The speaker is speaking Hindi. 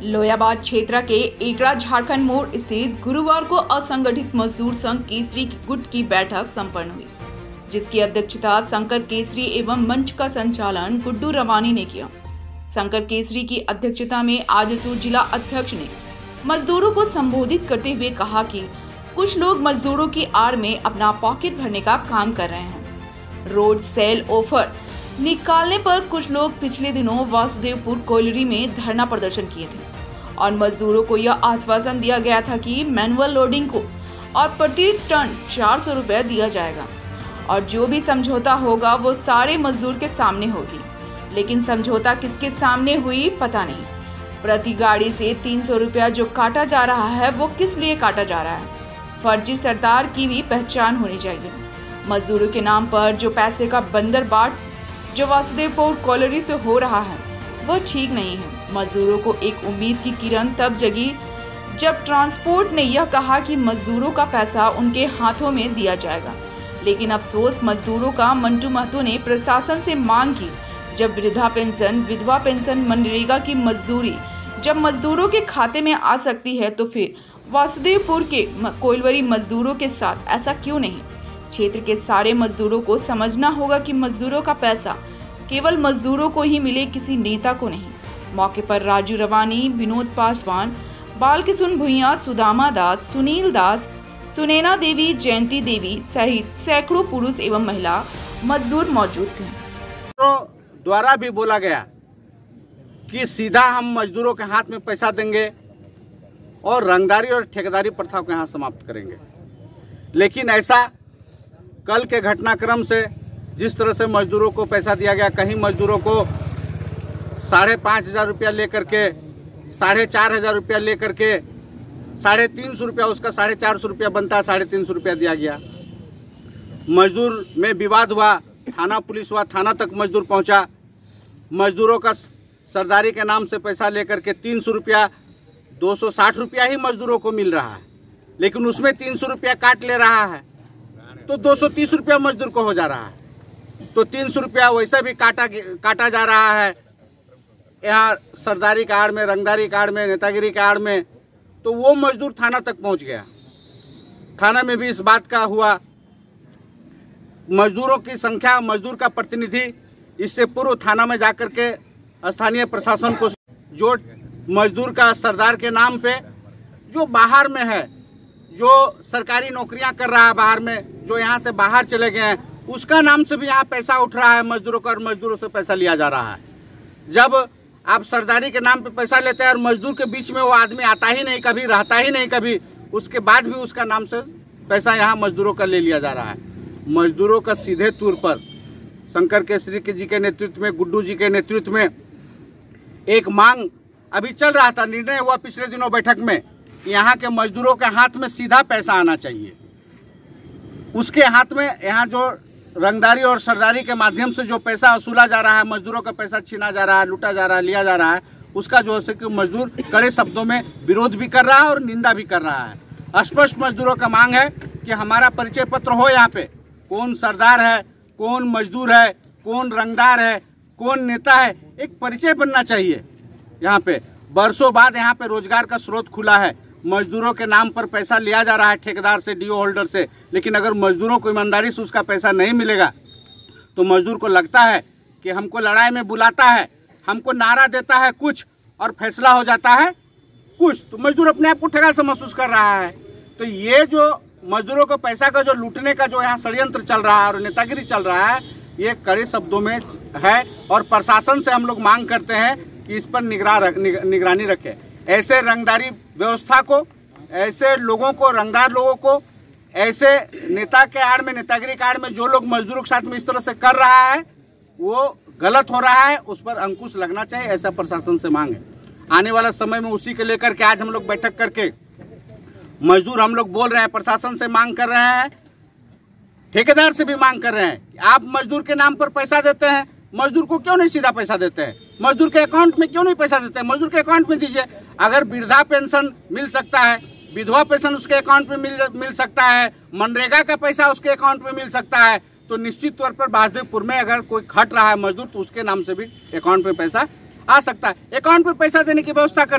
लोयाबाद क्षेत्र के एकड़ा झारखंड मोड़ स्थित गुरुवार को असंगठित मजदूर संघ केसरी की गुट की बैठक संपन्न हुई, जिसकी अध्यक्षता शंकर केसरी एवं मंच का संचालन गुड्डू रवानी ने किया। शंकर केसरी की अध्यक्षता में आजसू जिला अध्यक्ष ने मजदूरों को संबोधित करते हुए कहा कि कुछ लोग मजदूरों की आड़ में अपना पॉकेट भरने का काम कर रहे हैं। रोड सेल ऑफर निकालने पर कुछ लोग पिछले दिनों वासुदेवपुर कोयलरी में धरना प्रदर्शन किए थे और मजदूरों को यह आश्वासन दिया गया था कि मैनुअल लोडिंग को और प्रति टन 400 रुपये दिया जाएगा और जो भी समझौता होगा वो सारे मजदूर के सामने होगी। लेकिन समझौता किसके सामने हुई पता नहीं। प्रति गाड़ी से 300 रुपया जो काटा जा रहा है वो किस लिए काटा जा रहा है। फर्जी सरदार की भी पहचान होनी चाहिए। मजदूरों के नाम पर जो पैसे का बंदरबाट जो वासुदेवपुर कोयलरी से हो रहा है वह ठीक नहीं है। मजदूरों को एक उम्मीद की किरण तब जगी जब ट्रांसपोर्ट ने यह कहा कि मजदूरों का पैसा उनके हाथों में दिया जाएगा। लेकिन अफसोस मजदूरों का मंटू महतो ने प्रशासन से मांग की, जब वृद्धा पेंशन, विधवा पेंशन, मनरेगा की मजदूरी जब मजदूरों के खाते में आ सकती है तो फिर वासुदेवपुर के कोयलरी मजदूरों के साथ ऐसा क्यों नहीं। क्षेत्र के सारे मजदूरों को समझना होगा कि मजदूरों का पैसा केवल मजदूरों को ही मिले, किसी नेता को नहीं। मौके पर राजू रवानी, विनोद पासवान, बालकिशुन भुइया, सुदामा दास, सुनील दास, सुनैना देवी, जयंती देवी सहित सैकड़ों पुरुष एवं महिला मजदूर मौजूद थे। तो द्वारा भी बोला गया कि सीधा हम मजदूरों के हाथ में पैसा देंगे और रंगदारी और ठेकेदारी प्रथा को यहाँ समाप्त करेंगे। लेकिन ऐसा कल के घटनाक्रम से जिस तरह से मजदूरों को पैसा दिया गया, कहीं मजदूरों को 5,500 रुपया लेकर के 4,500 रुपया लेकर के 350 रुपया, उसका 450 रुपया बनता है, 350 रुपया दिया गया। मजदूर में विवाद हुआ, थाना पुलिस हुआ, थाना तक मजदूर पहुंचा। मजदूरों का सरदारी के नाम से पैसा लेकर के 300 रुपया, 260 रुपया ही मजदूरों को मिल रहा है, लेकिन उसमें 300 रुपया काट ले रहा है तो 230 रुपया मजदूर को हो जा रहा है। तो 300 रुपया वैसे भी काटा जा रहा है यहाँ सरदारी की आड़ में, रंगदारी की आड़ में, नेतागिरी की आड़ में। तो वो मजदूर थाना तक पहुंच गया। थाना में भी इस बात का हुआ। मजदूरों की संख्या, मजदूर का प्रतिनिधि इससे पूर्व थाना में जाकर के स्थानीय प्रशासन को, जो मजदूर का सरदार के नाम पे जो बाहर में है, जो सरकारी नौकरियां कर रहा है बाहर में, जो यहाँ से बाहर चले गए हैं, उसका नाम से भी यहाँ पैसा उठ रहा है मजदूरों का और मजदूरों से पैसा लिया जा रहा है। जब आप सरदारी के नाम पे पैसा लेते हैं और मजदूर के बीच में वो आदमी आता ही नहीं, कभी रहता ही नहीं, कभी उसके बाद भी उसका नाम से पैसा यहाँ मजदूरों का ले लिया जा रहा है। मजदूरों का सीधे तौर पर शंकर केसरी जी के नेतृत्व में, गुड्डू जी के नेतृत्व में एक मांग अभी चल रहा था। निर्णय हुआ पिछले दिनों बैठक में कि यहाँ के मजदूरों के हाथ में सीधा पैसा आना चाहिए। उसके हाथ में यहाँ जो रंगदारी और सरदारी के माध्यम से जो पैसा वसूला जा रहा है, मजदूरों का पैसा छीना जा रहा है, लूटा जा रहा है, लिया जा रहा है, उसका जो है कि मजदूर कड़े शब्दों में विरोध भी कर रहा है और निंदा भी कर रहा है। स्पष्ट मजदूरों का मांग है कि हमारा परिचय पत्र हो, यहाँ पे कौन सरदार है, कौन मजदूर है, कौन रंगदार है, कौन नेता है, एक परिचय बनना चाहिए। यहाँ पे बरसों बाद यहाँ पे रोजगार का स्रोत खुला है। मजदूरों के नाम पर पैसा लिया जा रहा है ठेकेदार से, डीओ होल्डर से, लेकिन अगर मजदूरों को ईमानदारी से उसका पैसा नहीं मिलेगा तो मजदूर को लगता है कि हमको लड़ाई में बुलाता है, हमको नारा देता है कुछ और फैसला हो जाता है कुछ, तो मजदूर अपने आप को ठगा सा महसूस कर रहा है। तो ये जो मजदूरों को पैसा का जो लूटने का जो यहाँ षड्यंत्र चल रहा है और नेतागिरी चल रहा है, ये कड़े शब्दों में है और प्रशासन से हम लोग मांग करते हैं कि इस पर निगरानी रखे। ऐसे रंगदारी व्यवस्था को, ऐसे लोगों को, रंगदार लोगों को, ऐसे नेता के आड़ में, नेतागिरी के आड़ में जो लोग मजदूरों के साथ में इस तरह से कर रहा है वो गलत हो रहा है, उस पर अंकुश लगना चाहिए, ऐसा प्रशासन से मांग है। आने वाला समय में उसी के लेकर के आज हम लोग बैठक करके मजदूर हम लोग बोल रहे हैं, प्रशासन से मांग कर रहे हैं, ठेकेदार से भी मांग कर रहे हैं कि आप मजदूर के नाम पर पैसा देते हैं, मजदूर को क्यों नहीं सीधा पैसा देते हैं, मजदूर के अकाउंट में क्यों नहीं पैसा देते हैं, मजदूर के अकाउंट में दीजिए। अगर वृद्धा पेंशन मिल सकता है, विधवा पेंशन उसके अकाउंट में मिल सकता है, मनरेगा का पैसा उसके अकाउंट में मिल सकता है, तो निश्चित तौर पर वासुदेवपुर में अगर कोई खट रहा है मजदूर तो उसके नाम से भी अकाउंट में पैसा आ सकता है। अकाउंट में पैसा देने की व्यवस्था करें।